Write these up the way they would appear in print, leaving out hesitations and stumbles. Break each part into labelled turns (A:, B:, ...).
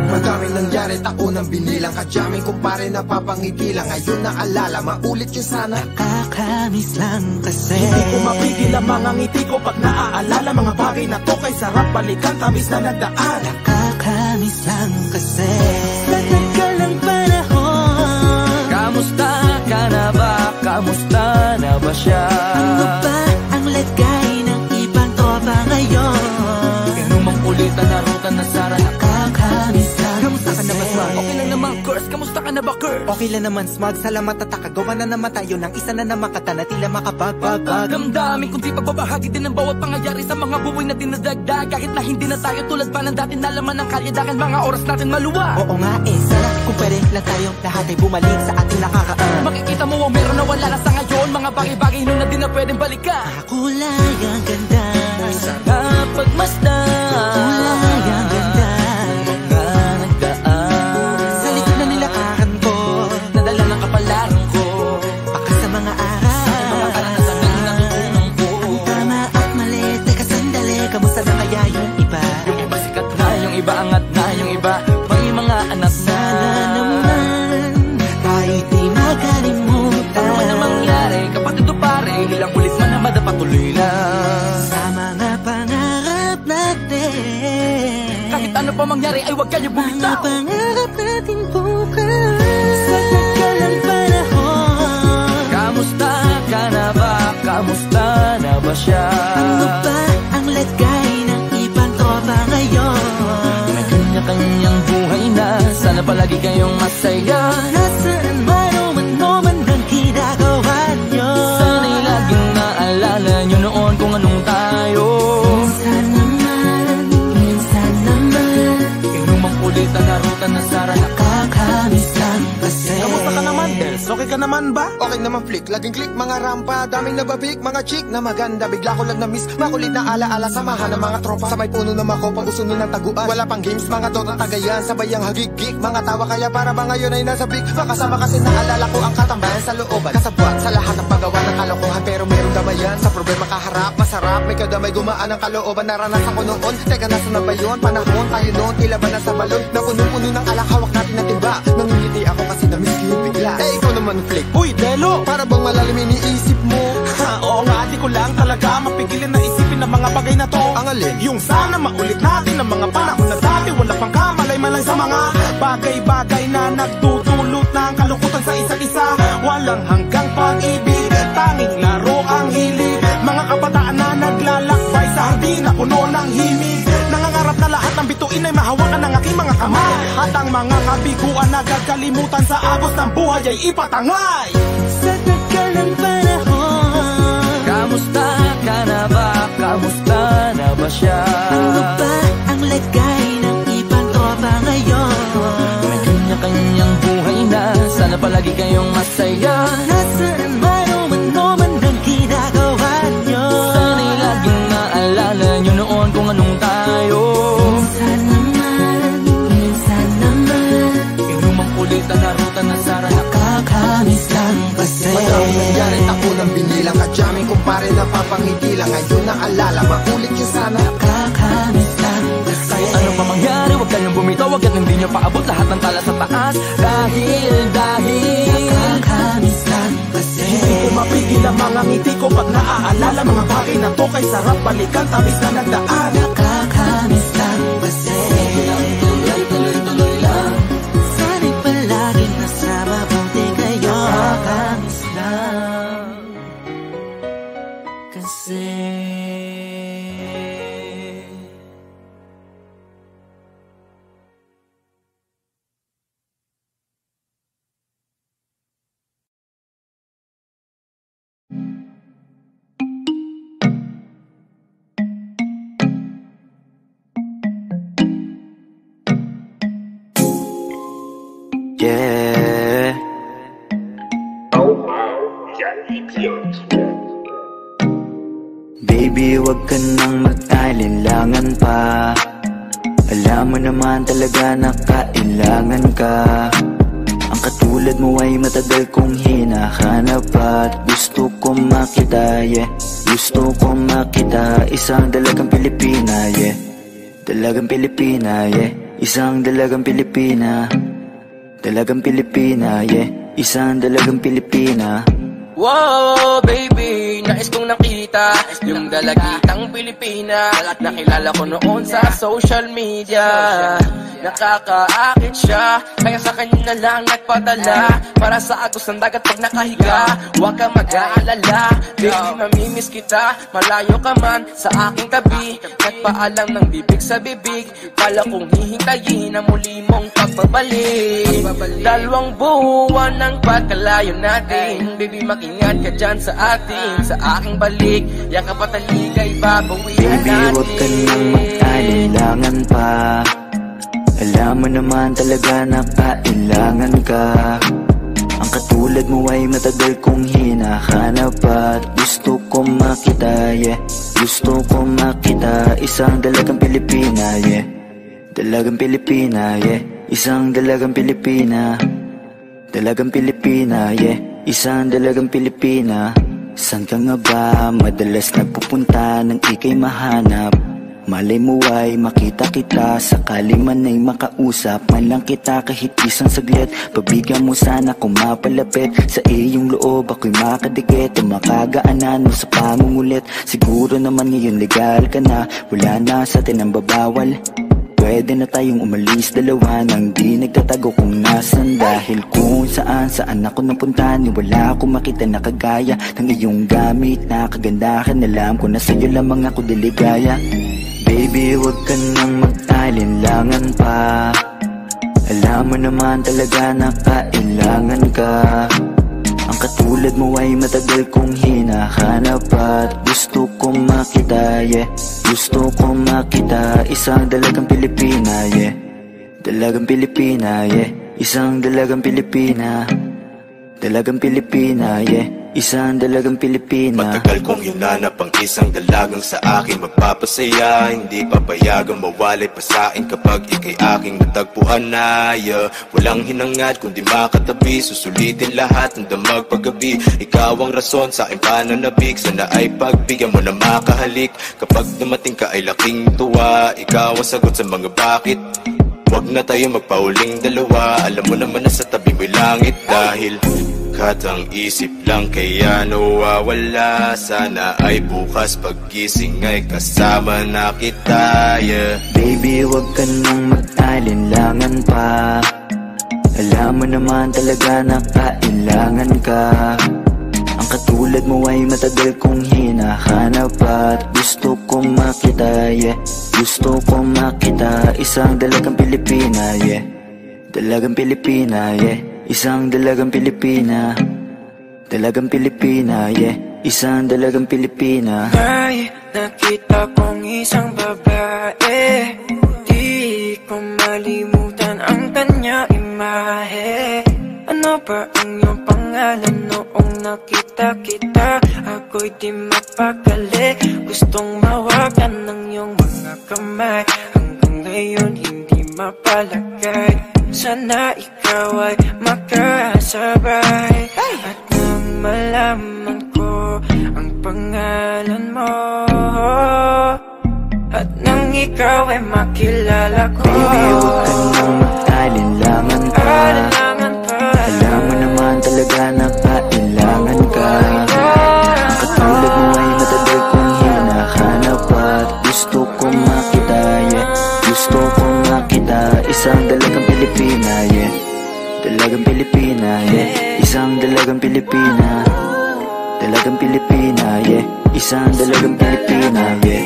A: Madaming nangyari, tako nang binilang. Kadyaming kumpare napapangiti lang. Ngayon naalala, maulit yun sana.
B: Nakakamiss lang kasi
C: hindi ko mapigil ang mga ngiti ko pag naaalala. Mga bagay na to kay sarap balikan, tamis na nagdaan.
B: Nakakamiss lang kasi sa tagal ng panahon.
D: Kamusta ka na ba? Kamusta na ba siya?
B: Ano ba ang lagay ng ibang tropa ngayon?
D: Inumang ulitan na ruta na Sara.
B: Nakakamiss lang.
C: Kamusta ka na ba, Smart?
D: Okay lang naman, Curse. Kamusta ka na ba, Curse?
C: Okay lang naman, Smart. Salamat at nakagawa na naman tayo ng isa na naman kata na tila makabagbag.
D: Damdamin kundi pagbabahagi din ng bawat pangyayari sa mga buhay na dinadagdag. Kahit na hindi na tayo tulad pa ng dati na laman ng kalye. Dahil mga oras natin maluwa.
C: Oo nga sana kung pwede lang tayo lahat ay bumalik sa ating nakaraan.
D: Makikita mo ang meron na wala na sa ngayon. Mga bagay-bagay nun na di na pwedeng balikan.
B: Kulay ang ganda,
D: sarap pagmasdan.
B: kulay ang ganda.
D: Mga nagdaan
B: Sa likod na nilakaran ko,
D: nadala ng kapalaran ko.
B: baka sa mga araw,
D: Mga karanasan ng natutunan ko.
B: ang tama at mali. Teka sandali, kamusta na kaya yung iba?
D: Yung iba sikat na, yung iba angat na, yung iba may mga anak na.
B: Sana naman kahit di makalimutan.
D: Ano man ang mangyari, kapatid o pare, ilang ulit man na madapatuloy lang.
B: Sa mga pangarap natin,
D: Kahit ano pa mangyari ay huwag kayo
B: mga
D: bumitaw.
B: pangarap natin bukas. Sa tagal ng panahon,
D: Kamusta ka na ba? Kamusta na ba siya?
B: ano ba ang lagay ng ibang tropa ngayon?
D: May kanya-kanyang buhay na, sana palagi kayong masaya.
B: Nasaan man o ano man ang ginagawa nyo,
D: Sana'y laging maalala nyo noon kung anong tayo.
B: minsan naman
D: Inumang ulitan na ruta na Sara.
B: nakakamiss lang kasi.
C: Kamusta ka naman, Dels? Okay ka naman ba?
A: Okay naman flick, laging click, mga rampa. Daming nababik, mga chick na maganda. Bigla ko lang na-miss, makulit na alaala. Samahan ng mga tropa, sa may puno na makopa. Usuno ng taguan, wala pang games, mga dota tagayan. Sabayang hagig-gig, mga tawa kaya para ba ngayon ay nasa big. Makasama kasi naalala ko ang katambayan sa looban. Kasabwat sa lahat ng paggawa ng kalokohan, pero merong damayan. Sa problema kaharap, masarap, may kadamay gumaan ang kalooban. Naranasan ko noon, teka nasa na ba yun? Panahon tayo noon, tila ba nasa balon? Na puno-puno ng alak, hawak natin na timba. Nangingiti ako kasi na-miss ko yung bigla. Eh ikaw naman flick,
C: Uy, Delo!
A: para bang malalim iniisip mo?
C: Ha, oo nga, di ko lang talaga mapigilin na isipin ang mga bagay na to.
A: Ang alin?
C: Yung sana maulit natin ang mga panahon na dati. Wala pang kamalay man lang sa mga bagay-bagay na nagtutulot ng kalungkutan sa isa't isa. Walang hanggang pag-ibig, tanging laro ang hilig. Mga kabataan na naglalakbay sa hardin na puno ng himig. Nangangarap na lahat ng bituin ay mahawakan ng aking mga kamay. At ang mga kabiguan na gagalimutan sa agos ng buhay ay ipatangay.
B: Sa tagal ng panahon,
D: Kamusta ka na ba? Kamusta na ba siya?
B: ano ba ang lagay ng ibang tropa ngayon?
D: May kanya-kanyang buhay na, sana palagi kayong masaya.
B: Nasaan man o ano man ang ginagawa nyo,
D: Sana'y laging maalala nyo noon kung anong tayo.
B: minsan naman
D: Inumang ulitan na ruta na Sara.
B: nakakamiss lang kasi.
A: Madaming nangyari, tako nang binilang. Kadyaming kumpare napapangiti lang. Ngayon naalala, maulit yun sana.
B: Nakakamiss lang kasi.
D: Kahit ano pa mangyari, huwag kayong bumitaw. Huwag hindi nyo paabot lahat ng tala sa taas. Dahil
B: Nakakamiss lang kasi.
C: Hindi ko mapigil ang mga ngiti ko pag naaalala. Mga bagay na to kay sarap balikan, tamis na nagdaan.
B: Nakakamiss lang kasi.
D: tuloy lang.
B: Sana'y palaging nasa mabuti kayo. Nakakamiss lang kasi.
D: Yeah. Baby, wag ka nang mag-alinlangan pa.
E: Alam mo naman talaga na kailangan ka. Ang katulad mo ay matagal kong hinahanap at gusto kong makita, yeah. Gusto kong makita, isang dalagang Pilipina, yeah. Dalagang Pilipina, yeah. Isang dalagang Pilipina. Dalagang Pilipina, yeah. Isang dalagang Pilipina.
F: Wow, baby, nais kong nakita yung dalagitang Pilipina. Nakilala ko noon sa social media. Nakakaakit siya, kaya sa kanya na lang nagpadala. Para sa agos ng dagat pag nakahiga. Huwag ka mag-aalala, baby, mamimiss kita. Malayo ka man sa aking tabi. Nagpaalam ng bibig sa bibig. Kala kong hihintayin ang muli mong pagbabalik. Dalawang buwan ng pagkalayo natin, baby, ingat ka dyan sa atin, sa aking balik. Yakap at taligay, babawihan natin.
E: Baby, huwag ka nang mag-alinlangan pa. Alam mo naman talaga na kailangan ka. Ang katulad mo ay matagal kong hinahanap at gusto kong makita, yeah. Gusto kong makita, isang dalagang Pilipina, yeah. Dalagang Pilipina, yeah. Isang dalagang Pilipina. Dalagang Pilipina, yeah. Isang dalagang Pilipina. San ka nga ba madalas nagpupunta nang ika'y mahanap? Malay mo ay makita kita, sakali man ay makausap man lang kita kahit isang saglit. Pabigyan mo sana kung mapalapit sa iyong loob, ako'y makadikit o makagaanan mo sa pangungulit. Siguro naman ngayon legal ka na, wala na sa atin ang babawal. Pwede na tayong umalis dalawa nang di nagtatago kung nasan. Dahil kung saan ako napunta, ni wala akong makita na kagaya ng iyong gamit na kagandahan. Alam ko na sa'yo lamang ako diligaya. Baby, huwag ka nang mag-alinlangan pa. Alam mo naman talaga na kailangan ka. Ang katulad mo ay matagal kong hinahanap at gusto kong makita, yeah. Gusto kong makita, isang dalagang Pilipina, yeah. Dalagang Pilipina, yeah. Isang dalagang Pilipina. Dalagang Pilipina, yeah. Isang dalagang Pilipina.
G: Matagal kong hinanap ang isang dalagang sa akin magpapasaya. Hindi papayagang mawalay pa sa'kin kapag ika'y aking natagpuan na, yeah. Walang hinangad kundi makatabi, susulitin lahat ng damag paggabi. Ikaw ang rason sa aking pananabik, sana ay pagbigyan mo na makahalik. Kapag dumating ka ay laking tuwa, ikaw ang sagot sa mga bakit. Huwag na tayo magpauling dalawa, alam mo naman na sa tabi mo'y langit. Dahil katang isip lang kaya nawawala, sana ay bukas paggising ay kasama na kita, yeah.
E: Baby, huwag ka nang mag-alinlangan pa. Alam mo naman talaga na kailangan ka. Ang katulad mo ay matagal kong hinahanap at gusto kong makita, yeah. Gusto kong makita, isang dalagang Pilipina, yeah. Dalagang Pilipina, yeah. Isang dalagang Pilipina. Dalagang Pilipina, yeah. Isang dalagang Pilipina.
H: May nakita kong isang babae, di ko malimutan ang kanya imahe. Ano ba ang iyong pangalan noong nakita kita? Ako'y di mapakali, gustong mawakan ng iyong mga kamay. Hanggang ngayon hindi mapalagay, sana ikaw ay makasabay. At nang malaman ko ang pangalan mo, at nang ikaw ay makilala ko,
E: baby, huwag ka nang mag-alinlangan pa. Alam mo naman talaga na kailangan ka. Ang katulad mo ay matagal kong hinahanap at gusto kong makita, yeah. Gusto kong makita, isang dalagang Pilipina, yeah. Dalagang Pilipina, yeah. Isang dalagang Pilipina. Dalagang Pilipina, yeah. Isang dalagang Pilipina, yeah.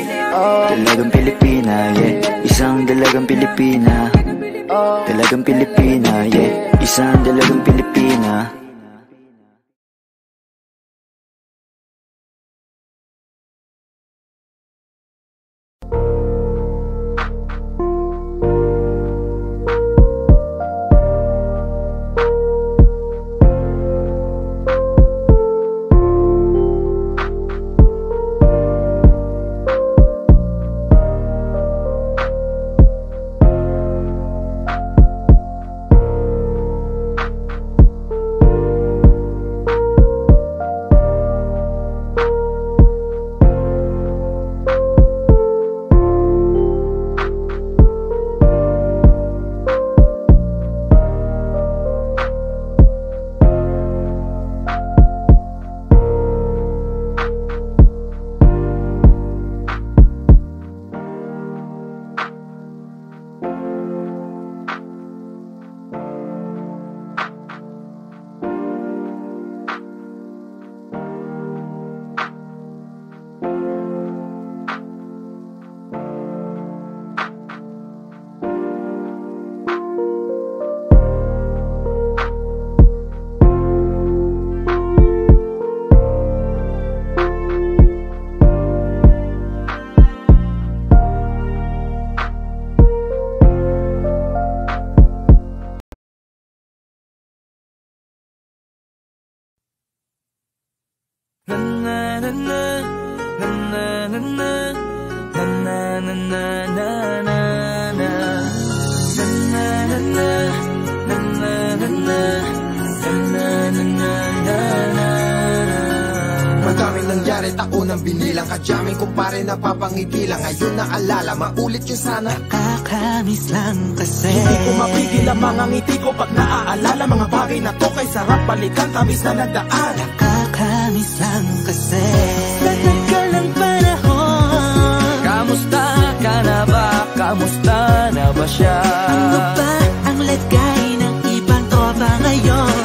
E: Dalagang Pilipina, yeah. Isang dalagang Pilipina. Dalagang Pilipina, yeah. Isang dalagang Pilipina.
A: Madaming nangyari, taunang binilang. Kadyaming kumpare na papangigilang. Ngayon naalala, maulit yung sana.
B: Nakakamiss lang kasi
C: Hindi ko mapigil ang mga ngiti ko pag naaalala. Mga bagay na to kay sarap balikan, tamis na nagdaan.
B: Nakakamiss lang kasi sa tagal ng panahon.
D: Kamusta ka na ba? Kamusta na ba siya?
B: Ano ba ang lagay ng ibang tropa ngayon?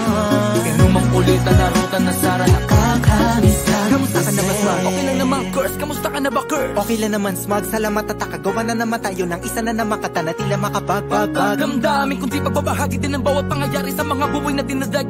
D: Inumang ulitan na ruta na Sara.
B: Nakakamiss lang
D: Kamusta ka na ba,
B: kasi
D: Smug? Okay lang naman, Curse. Kamusta ka na ba, Curse?
I: Okay lang naman, Smug. Salamat at takagawa na naman tayo ng isa na naman kata na tila makapagbag.
D: Damdamin kundi pagbabahagi din ng bawat pangyayari sa mga buhay na dinadag.